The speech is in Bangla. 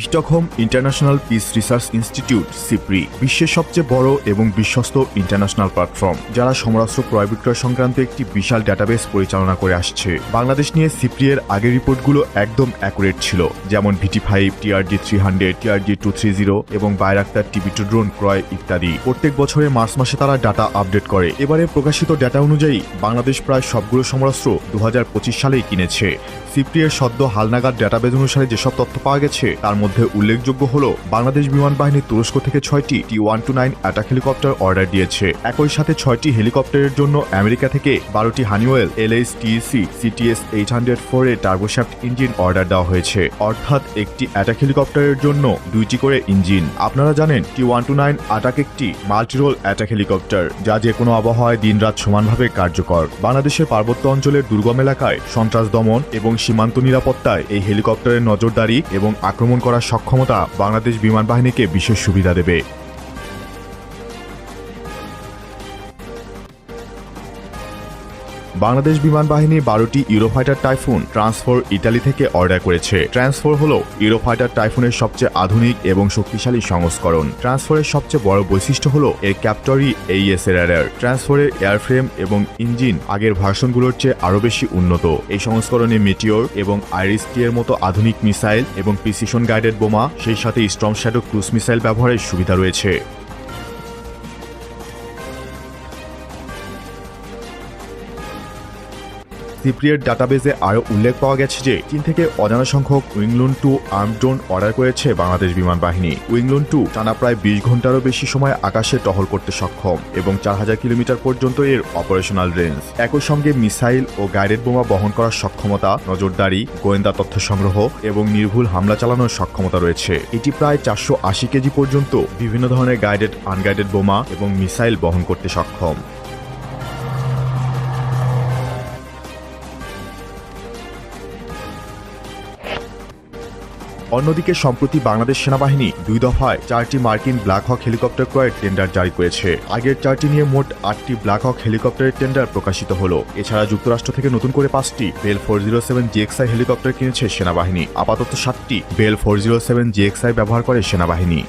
Stockholm international piece research institute SIPRI বিশ্বের সবচেয়ে বড় এবং বিশ্বস্ত ইন্টারন্যাশনাল প্ল্যাটফর্ম, যারা সমরাস্ত্র ক্রয় বিক্রয় সংক্রান্ত একটি বিশাল ডাটাবেস পরিচালনা করে আসছে। বাংলাদেশ নিয়ে সিপ্রি এর আগের রিপোর্টগুলো একদম অ্যাকুরেট ছিল, যেমন VT5, TRG-300, TRG-230 এবং বাইরাক্তার TB2 ড্রোন ক্রয় ইত্যাদি। প্রত্যেক বছরের মার্চ মাসে তারা ডাটা আপডেট করে। এবারে প্রকাশিত ডাটা অনুযায়ী বাংলাদেশ প্রায় সবগুলো সমরাস্ত্র 2025 সালেই কিনেছে। সিপ্রি এর সদ্য হালনাগাদ ডাটাবেজ অনুসারে যেসব তথ্য পাওয়া গেছে তার মধ্যে উল্লেখযোগ্য হল বাংলাদেশ বিমান বাহিনী তুরস্ক থেকে 6টি T-129 অ্যাটাক হেলিকপ্টার অর্ডার দিয়েছে। একই সাথে 6টি হেলিকপ্টারের জন্য আমেরিকা থেকে 12টি হানিওয়েল LH-TEC CTS-804 এর টার্বোশ্যাফট ইঞ্জিন অর্ডার দেওয়া হয়েছে, অর্থাৎ একটি অ্যাটাক হেলিকপ্টারের জন্য 2টি করে ইঞ্জিন। আপনারা জানেন T-129 অ্যাটাক একটি মাল্টিরোল অ্যাটাক হেলিকপ্টার, যা যে কোনো আবহাওয়ায় দিনরাত সমানভাবে কার্যকর। বাংলাদেশের পার্বত্য অঞ্চলের দুর্গম এলাকায় সন্ত্রাস দমন এবং সীমান্ত নিরাপত্তায় এই হেলিকপ্টারের নজরদারি এবং আক্রমণ করার সক্ষমতা বাংলাদেশ বিমান বাহিনীকে বিশেষ সুবিধা দেবে। বাংলাদেশ বিমান বাহিনী 12টি ইউরোফাইটার টাইফুন ট্রান্সফোর ইতালি থেকে অর্ডার করেছে। ট্রান্সফোর হল ইউরোফাইটার টাইফুনের সবচেয়ে আধুনিক এবং শক্তিশালী সংস্করণ। ট্রান্সফোরের সবচেয়ে বড় বৈশিষ্ট্য হল এর ক্যাপ্টরি AES রাডার। ট্রান্সফোরের এয়ারফ্রেম এবং ইঞ্জিন আগের ভার্সনগুলোর চেয়ে আরও বেশি উন্নত। এই সংস্করণে মেটিওর এবং আইরিস-টি এর মতো আধুনিক মিসাইল এবং প্রিসিশন গাইডেড বোমা, সেই সাথে স্টর্ম শ্যাডো ক্রুজ মিসাইল ব্যবহারের সুবিধা রয়েছে। সিপ্রি এর ডাটাবেজে আরও উল্লেখ পাওয়া গেছে যে চীন থেকে অজানা সংখ্যক উইংলুন 2 আর্মড ড্রোন অর্ডার করেছে বাংলাদেশ বিমান বাহিনী। উইংলুন 2 টানা প্রায় 20 ঘন্টারও বেশি সময় আকাশে টহল করতে সক্ষম এবং 4000 কিলোমিটার পর্যন্ত এর অপারেশনাল রেঞ্জ। একই সঙ্গে মিসাইল ও গাইডেড বোমা বহন করার সক্ষমতা, নজরদারি, গোয়েন্দা তথ্য সংগ্রহ এবং নির্ভুল হামলা চালানোর সক্ষমতা রয়েছে। এটি প্রায় 480 কেজি পর্যন্ত বিভিন্ন ধরনের গাইডেড, আনগাইডেড বোমা এবং মিসাইল বহন করতে সক্ষম। অন্যদিকে সম্প্রতি বাংলাদেশ সেনাবাহিনী 2 দফায় 4টি মার্কিন ব্ল্যাক হক হেলিকপ্টার ক্রয়ের টেন্ডার জারি করেছে। আগের 4টি নিয়ে মোট 8টি ব্ল্যাক হক হেলিকপ্টারের টেন্ডার প্রকাশিত হলো। এছাড়া যুক্তরাষ্ট্র থেকে নতুন করে 5টি বেল 407 GXI হেলিকপ্টার কিনেছে সেনাবাহিনী। আপাতত 7টি বেল 407 GXI ব্যবহার করে সেনাবাহিনী।